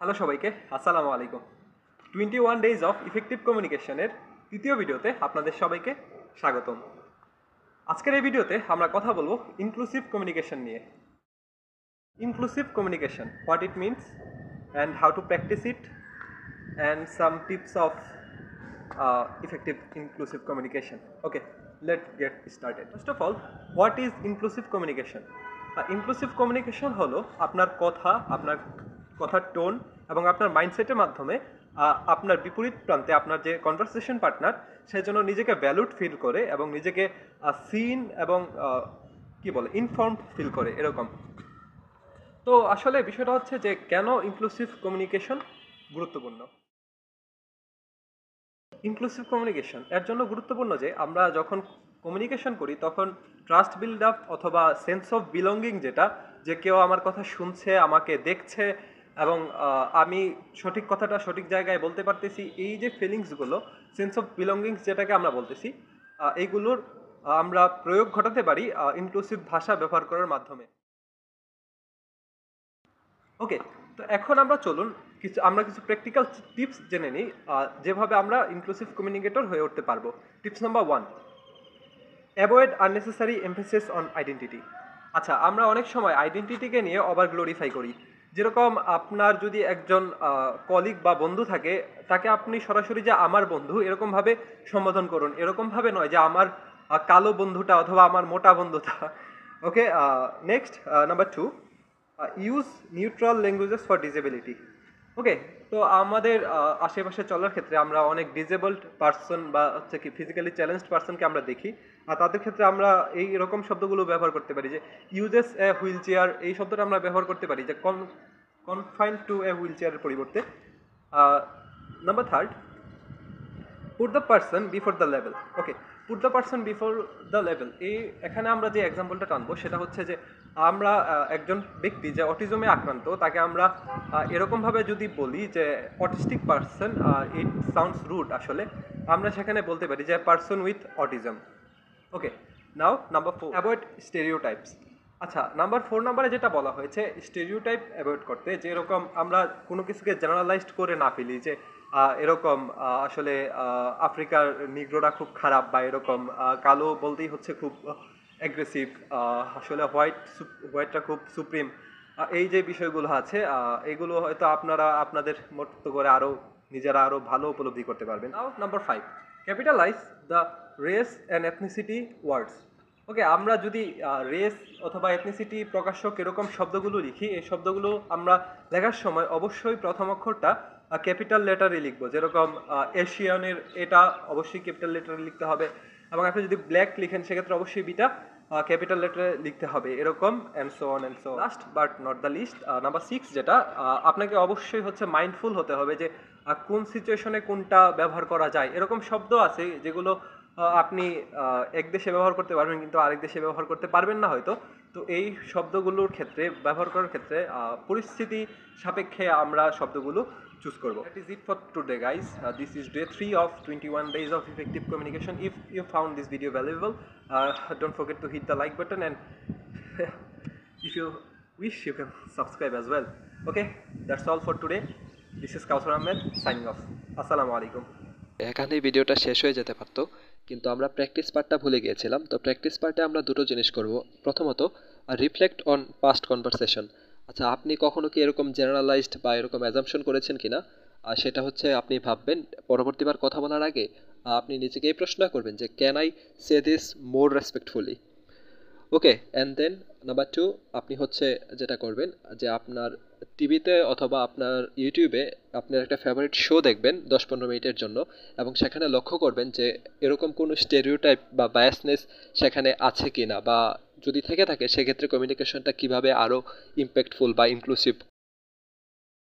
Hello সবাইকে, আসসালামু আলাইকুম। 21 ডেজ অফ ইফেক্টিভ কমিউনিকেশনের তৃতীয় ভিডিওতে আপনাদের সবাইকে স্বাগতম। আজকের এই ভিডিওতে আমরা কথা বলবো ইনক্লুসিভ কমিউনিকেশন নিয়ে। Inclusive communication, what it means and how to practice it and some tips of effective inclusive communication. Okay, let's get started. First of all, what is inclusive communication? Inclusive communication হলো আপনার কথার tone এবং আপনার মাইন্ডসেটের মাধ্যমে আপনার বিপরীত প্রান্তে আপনার যে কনভারসেশন পার্টনার সে যেন নিজেকে ভ্যালুড ফিল করে এবং নিজেকে সিন এবং ইনফর্মড ফিল করে, এরকম। তো আসলে বিষয়টা হচ্ছে যে কেন ইনক্লুসিভ কমিউনিকেশন গুরুত্বপূর্ণ। ইনক্লুসিভ কমিউনিকেশন এর জন্য গুরুত্বপূর্ণ যে আমরা যখন কমিউনিকেশন করি তখন ট্রাস্ট বিল্ড আপ অথবা সেন্স অফ বিলঙ্গিং, যেটা যে কেউ আমার কথা শুনছে, আমাকে দেখছে এবং আমি সঠিক কথাটা সঠিক জায়গায় বলতে পারতেছি, এই যে ফিলিংসগুলো, সেন্স অফ বিলঙ্গিংস যেটাকে আমরা বলতেছি, এইগুলোর আমরা প্রয়োগ ঘটাতে পারি ইনক্লুসিভ ভাষা ব্যবহার করার মাধ্যমে। ওকে, তো এখন আমরা চলুন কিছু প্র্যাকটিক্যাল টিপস জেনে নিই যেভাবে আমরা ইনক্লুসিভ কমিউনিকেটর হয়ে উঠতে পারবো। Tips number 1, avoid unnecessary emphasis on identity. আচ্ছা, আমরা অনেক সময় আইডেন্টিটিকে নিয়ে ওভার গ্লোরিফাই করি। যেরকম আপনার যদি একজন কলিগ বা বন্ধু থাকে, তাকে আপনি সরাসরি যে আমার বন্ধু এরকমভাবে সম্বোধন করুন, এরকমভাবে নয় যে আমার কালো বন্ধুটা অথবা আমার মোটা বন্ধুটা। Okay, next, number 2, use neutral languages for disability. Okay, তো আমাদের আশেপাশে চলার ক্ষেত্রে আমরা অনেক ডিসেবলড পার্সন বা হচ্ছে কি ফিজিক্যালি চ্যালেঞ্জড পার্সনকে আমরা দেখি, আর তাদের ক্ষেত্রে আমরা এই রকম শব্দগুলো ব্যবহার করতে পারি যে ইউজেস এ হুইল চেয়ার, এই শব্দটা আমরা ব্যবহার করতে পারি যে কনফাইন্ড টু এ হুইল চেয়ারের পরিবর্তে। Number 3, put the person before the level. Okay, put the person before the level, এখানে আমরা যে এক্সাম্পলটা টানবো সেটা হচ্ছে যে আমরা একজন ব্যক্তি যে অটিজমে আক্রান্ত, তাকে আমরা এরকমভাবে যদি বলি যে autistic person, it sounds rude, আসলে আমরা সেখানে বলতে পারি যে person with autism. Okay, now number 4, avoid stereotypes. আচ্ছা, নাম্বার 4 নাম্বারে যেটা বলা হয়েছে স্টেরিওটাইপ অ্যাভয়েড করতে, যে এরকম আমরা কোনো কিছুকে জেনারেলাইজড করে না ফেলি যে এরকম আসলে আফ্রিকার নিগ্রোরা খুব খারাপ বা এরকম কালো বলতেই হচ্ছে খুব অ্যাগ্রেসিভ, আসলে হোয়াইটটা খুব সুপ্রিম, এই যে বিষয়গুলো আছে এগুলো হয়তো আপনারা আপনাদের মতো করে নিজেরা আরও ভালো উপলব্ধি করতে পারবেন। Now number 5, capitalize the race and ethnicity words. Okay, আমরা যদি রেস অথবা এথনিসিটি প্রকাশক এরকম শব্দগুলো লিখি, এই শব্দগুলো আমরা লেখার সময় অবশ্যই প্রথম অক্ষরটা ক্যাপিটাল লেটারে লিখবো। যেরকম এশিয়ানের এটা অবশ্যই ক্যাপিটাল লেটারে লিখতে হবে, এবং আপনি যদি ব্ল্যাক লিখেন সেক্ষেত্রে অবশ্যই বিটা ক্যাপিটাল লেটারে লিখতে হবে, এরকম and so on and so. Last but not the least, number 6, যেটা আপনাকে অবশ্যই হচ্ছে মাইন্ডফুল হতে হবে যে কোন সিচুয়েশনে কোনটা ব্যবহার করা যায়। এরকম শব্দ আছে যেগুলো আপনি এক দেশে ব্যবহার করতে পারবেন কিন্তু আরেক দেশে ব্যবহার করতে পারবেন না হয়তো। তো এই শব্দগুলোর ক্ষেত্রে ব্যবহার করার ক্ষেত্রে পরিস্থিতি সাপেক্ষে আমরা শব্দগুলো চুজ করব। That is it for today guys. This is day 3 of 21 days of effective communication. If you found this video valuable, don't forget to hit the like button, and if you wish you can subscribe as well. Okay, that's all for today. This is Kausar Ahmed signing off. Assalamu alaikum. এখানেই ভিডিওটা শেষ হয়ে যেতে পারতো, কিন্তু আমরা practice পার্টটা ভুলে গিয়েছিলাম। তো প্র্যাকটিস পার্টে আমরা দুটো জিনিস করব। প্রথমত, রিফ্লেক্ট অন পাস্ট কনভারসেশন। আচ্ছা, আপনি কখনো কি এরকম জেনারেলাইজড বা এরকম অ্যাজাম্পশন করেছেন কিনা? আর সেটা হচ্ছে আপনি ভাববেন পরবর্তীবার কথা বলার আগে আপনি নিজেকে এই প্রশ্ন করবেন যে can I say this more respectfully. Okay, and then number 2, আপনি হচ্ছে যেটা করবেন যে আপনার টিভিতে অথবা আপনার ইউটিউবে আপনার একটা ফেভারিট শো দেখবেন 10-15 মিনিটের জন্য, এবং সেখানে লক্ষ্য করবেন যে এরকম কোনো স্টেরিওটাইপ বা বায়াসনেস সেখানে আছে কি না, বা যদি থেকে থাকে সেক্ষেত্রে কমিউনিকেশনটা কীভাবে আরও ইম্প্যাক্টফুল বা ইনক্লুসিভ